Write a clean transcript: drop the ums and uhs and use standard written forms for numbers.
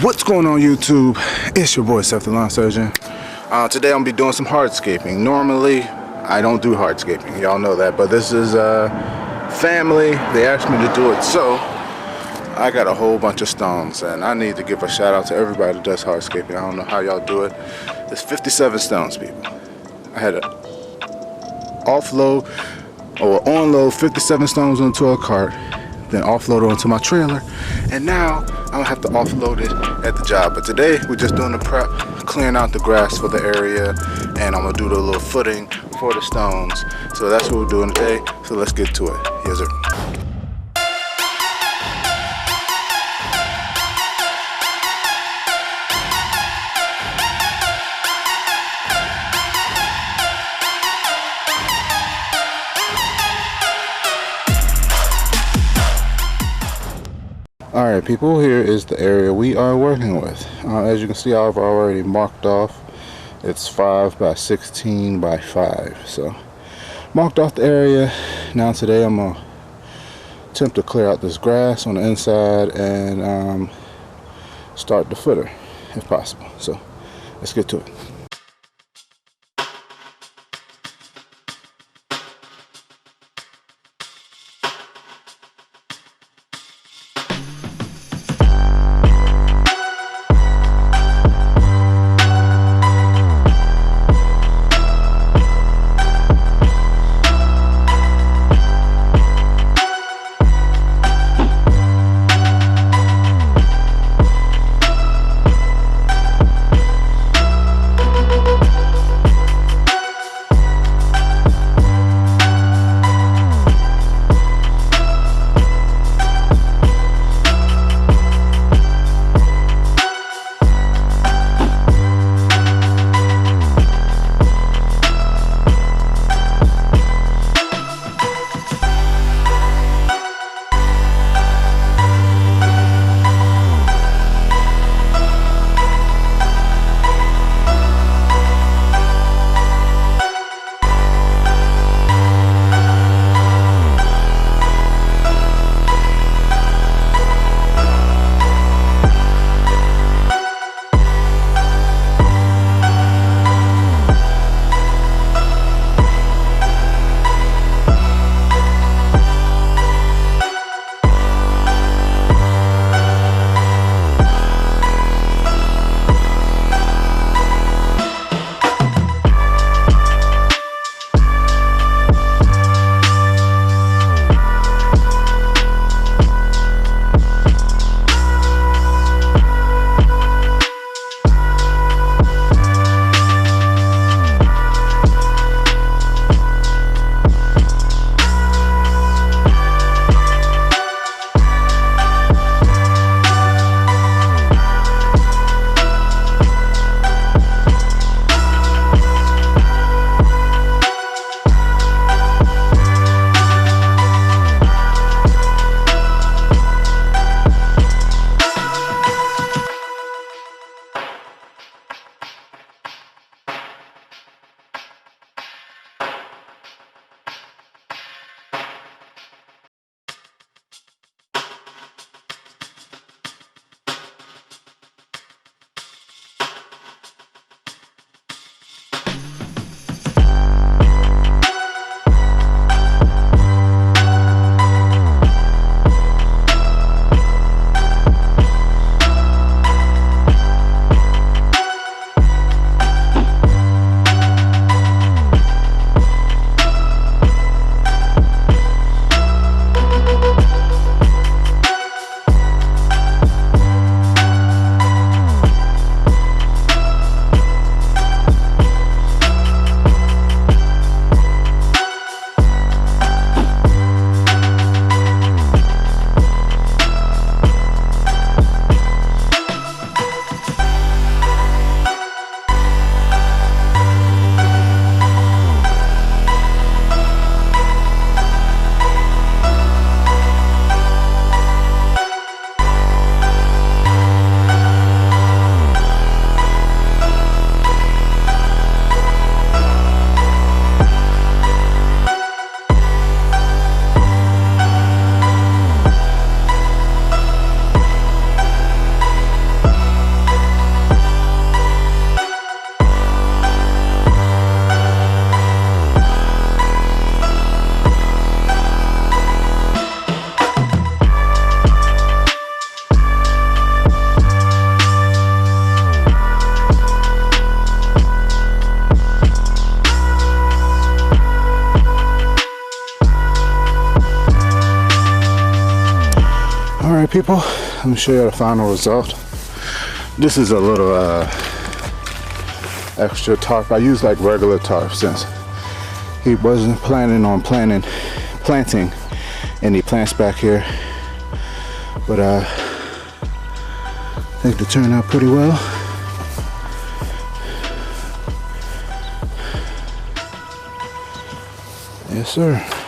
What's going on YouTube? It's your boy Seth the Lawn Surgeon. Today I'm gonna be doing some hardscaping. Normally I don't do hardscaping, y'all know that, but this is family. They asked me to do it, so I got a whole bunch of stones and I need to give a shout out to everybody that does hardscaping. I don't know how y'all do it. There's 57 stones, people. I had to offload or onload 57 stones onto a cart, then offload it onto my trailer, and now I'm gonna have to offload it at the job. But today we're just doing the prep, clearing out the grass for the area, and I'm gonna do the little footing for the stones. So that's what we're doing today. So let's get to it. Yes, sir. Alright people, here is the area we are working with. As you can see, I've already marked off. It's 5 by 16 by 5. So, marked off the area. Now today I'm going to attempt to clear out this grass on the inside and start the footer if possible. So, let's get to it. people, let me show you the final result. This is a little extra tarp. I use like regular tarp since he wasn't planning on planting any plants back here, but I think they turned out pretty well. Yes, sir.